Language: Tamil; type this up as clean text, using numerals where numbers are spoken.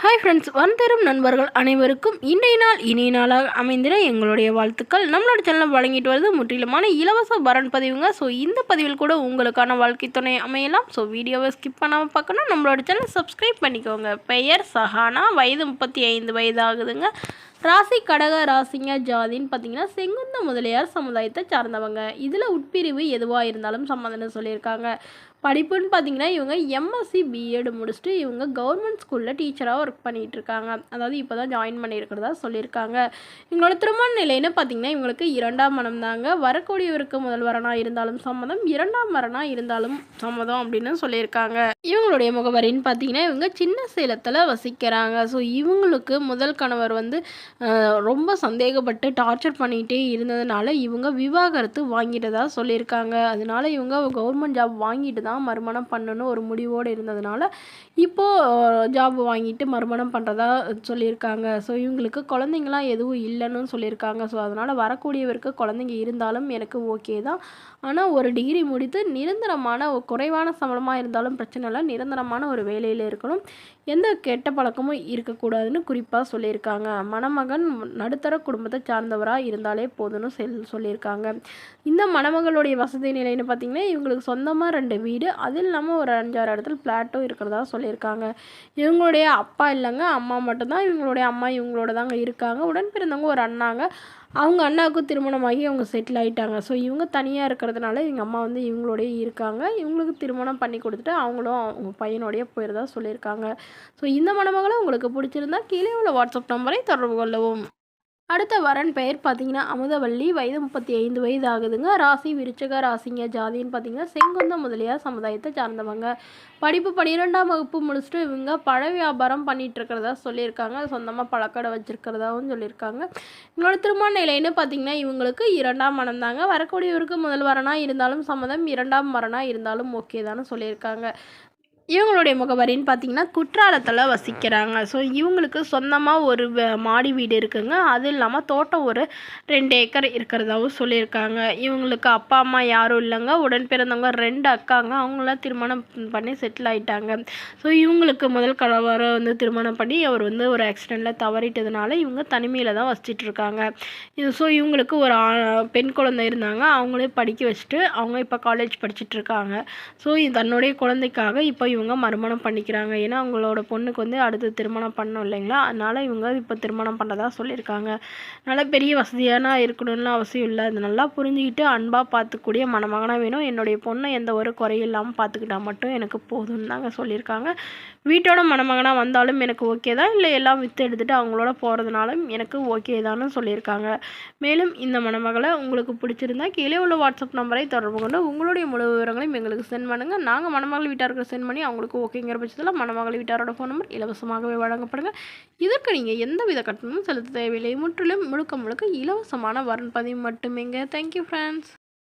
ஹாய் ஃப்ரெண்ட்ஸ், வந்தரும் நண்பர்கள் அனைவருக்கும் இன்றைய நாள் இனிய நாளாக அமைந்திட எங்களுடைய வாழ்த்துக்கள். நம்மளோட சேனல் வழங்கிட்டு வருது முற்றிலுமான இலவச வரன் பதிவுங்க. ஸோ இந்த பதிவில் கூட உங்களுக்கான வாழ்க்கை துணை அமையலாம். ஸோ வீடியோவை ஸ்கிப் பண்ணாமல் பார்க்கணும், நம்மளோட சேனல் சப்ஸ்கிரைப் பண்ணிக்கோங்க. பெயர் சஹானா, வயது 35 வயது ஆகுதுங்க. ராசி கடக ராசிங்க. ஜாதின்னு பார்த்தீங்கன்னா செங்குந்த முதலியார் சமுதாயத்தை சார்ந்தவங்க. இதில் உட்பிரிவு எதுவாக இருந்தாலும் சம்மதம்னு சொல்லியிருக்காங்க. படிப்புன்னு பார்த்தீங்கன்னா இவங்க எம்எஸ்சி பிஎட் முடிச்சுட்டு இவங்க கவர்மெண்ட் ஸ்கூலில் டீச்சராக ஒர்க் பண்ணிகிட்ருக்காங்க. அதாவது இப்போ தான் ஜாயின் பண்ணியிருக்கிறதா சொல்லியிருக்காங்க. இவங்களோட திருமண நிலைன்னு பார்த்தீங்கன்னா இவங்களுக்கு 2ஆம் மனம் தாங்க. வரக்கூடியவருக்கு முதல் வரனாக இருந்தாலும் சம்மதம், 2ஆம் வரனாக இருந்தாலும் சம்மதம் அப்படின்னு சொல்லியிருக்காங்க. இவங்களுடைய முகவரின்னு பார்த்தீங்கன்னா இவங்க சின்ன சேலத்தில் வசிக்கிறாங்க. ஸோ இவங்களுக்கு முதல் கணவர் ரொம்ப சந்தேகப்பட்டு டார்ச்சர் பண்ணிகிட்டே இருந்ததுனால இவங்க விவாகரத்து வாங்கிட்டதா சொல்லியிருக்காங்க. அதனால இவங்க கவர்மெண்ட் ஜாப் வாங்கிட்டு தான் மறுமணம் பண்ணணும் ஒரு முடிவோடு இருந்ததுனால இப்போது ஜாப் வாங்கிட்டு மறுமணம் பண்ணுறதா சொல்லியிருக்காங்க. ஸோ இவங்களுக்கு குழந்தைங்களாம் எதுவும் இல்லைன்னு சொல்லியிருக்காங்க. ஸோ அதனால் வரக்கூடியவருக்கு குழந்தைங்க இருந்தாலும் எனக்கு ஓகே தான். ஆனால் ஒரு டிகிரி முடித்து நிரந்தரமான குறைவான சம்பளமாக இருந்தாலும் பிரச்சனை இல்லை, நிரந்தரமான ஒரு வேலையில் இருக்கணும், எந்த கெட்ட பழக்கமும் இருக்கக்கூடாதுன்னு குறிப்பாக சொல்லியிருக்காங்க. மணமகன் நடுத்தர குடும்பத்தை சார்ந்தவராக இருந்தாலே போதும்னு சொல்லியிருக்காங்க. இந்த மணமகளுடைய வசதி நிலைன்னு பார்த்திங்கன்னா இவங்களுக்கு சொந்தமாக 2 வீடு, அது இல்லாமல் ஒரு 5-6 இடத்துல ஃப்ளாட்டும் இருக்கிறதா சொல்லியிருக்காங்க. இவங்களுடைய அப்பா இல்லைங்க, அம்மா மட்டும்தான். இவங்களுடைய அம்மா இவங்களோட தாங்க இருக்காங்க. உடன் பிறந்தவங்க ஒரு அண்ணாங்க. அவங்க அண்ணாவுக்கும் திருமணமாகி அவங்க செட்டில் ஆகிட்டாங்க. ஸோ இவங்க தனியாக இருக்கிறதுனால எங்கள் அம்மா இவங்களோடய இருக்காங்க. இவங்களுக்கு திருமணம் பண்ணி கொடுத்துட்டு அவங்களும் அவங்க பையனோடைய போயிருந்தா சொல்லியிருக்காங்க. ஸோ இந்த மணமகளை உங்களுக்கு பிடிச்சிருந்தா கீழே உள்ள வாட்ஸ்அப் நம்பரை தொடர்பு கொள்ளவும். அடுத்த வரன் பெயர் பார்த்தீங்கன்னா அமுதவள்ளி, வயது 35 வயது ஆகுதுங்க. ராசி விருச்சிக ராசிங்க. ஜாதின்னு பார்த்தீங்கன்னா செங்குந்த முதலியார் சமுதாயத்தை சார்ந்தவங்க. படிப்பு 12ஆம் வகுப்பு முடிச்சுட்டு இவங்க பழ வியாபாரம் பண்ணிகிட்டு இருக்கிறதா சொல்லியிருக்காங்க. சொந்தமாக பழக்கடை வச்சுருக்கிறதாவும் சொல்லியிருக்காங்க. இவங்களோட திருமண நிலைன்னு பார்த்தீங்கன்னா இவங்களுக்கு 2ஆம் மனம் தாங்க. வரக்கூடியவருக்கு முதல் வரனாக இருந்தாலும் சம்மதம், 2ஆம் வரனாக இருந்தாலும் ஓகே தான்னு சொல்லியிருக்காங்க. இவங்களுடைய முகவரின்னு பார்த்தீங்கன்னா குற்றாலத்தில் வசிக்கிறாங்க. ஸோ இவங்களுக்கு சொந்தமாக ஒரு மாடி வீடு இருக்குங்க. அது இல்லாமல் தோட்டம் ஒரு 2 ஏக்கர் இருக்கிறதாவும் சொல்லியிருக்காங்க. இவங்களுக்கு அப்பா அம்மா யாரும் இல்லைங்க. உடன் பிறந்தவங்க 2 அக்காங்க. அவங்களாம் திருமணம் பண்ணி செட்டில் ஆகிட்டாங்க. ஸோ இவங்களுக்கு முதல் கணவரை திருமணம் பண்ணி அவர் ஒரு ஆக்சிடெண்ட்டில் தவறிட்டதுனால இவங்க தனிமையில் தான் வசிச்சிட்ருக்காங்க. ஸோ இவங்களுக்கு ஒரு பெண் குழந்தை இருந்தாங்க. அவங்களே படிக்க வச்சுட்டு அவங்க இப்போ காலேஜ் படிச்சுட்ருக்காங்க. ஸோ தன்னுடைய குழந்தைக்காக இப்போ இவங்க மறுமணம் பண்ணிக்கிறாங்க. ஏன்னா அவங்களோட பொண்ணுக்கு அடுத்து திருமணம் பண்ணணும் இல்லைங்களா, அதனால் இவங்க இப்போ திருமணம் பண்ணதா சொல்லியிருக்காங்க. நல்லா பெரிய வசதியான இருக்கணும்னு அவசியம் இல்லை. அது நல்லா புரிஞ்சுக்கிட்டு அன்பாக பார்த்துக்கூடிய மணமகனாக வேணும். என்னுடைய பொண்ணை எந்த ஒரு குறையும் இல்லாமல் பார்த்துக்கிட்டா மட்டும் எனக்கு போதும்னு தாங்க சொல்லியிருக்காங்க. வீட்டோட மணமகனாக வந்தாலும் எனக்கு ஓகே தான், இல்லை எல்லாம் விற்று எடுத்துகிட்டு அவங்களோட போகிறதுனாலும் எனக்கு ஓகே தான்னு சொல்லியிருக்காங்க. மேலும் இந்த மணமகளை உங்களுக்கு பிடிச்சிருந்தா கீழே உள்ள வாட்ஸ்அப் நம்பரை தொடர்பு கொண்டு உங்களுடைய முழு விவரங்களையும் எங்களுக்கு சென்ட் பண்ணுங்கள். நாங்கள் மணமகள் வீட்டாருக்கு சென்ட் பண்ணி அவங்களுக்கு ஓகேங்கிற பட்சத்தில் மணமகள் வீட்டாரோட ஃபோன் நம்பர் இலவசமாகவே வழங்கப்படுங்க. இதற்கு நீங்கள் எந்தவித கட்டணமும் செலுத்த தேவையில்லை. முற்றிலும் முழுக்க முழுக்க இலவசமான வரன் பதிவு மட்டுமேங்க. Thank you friends.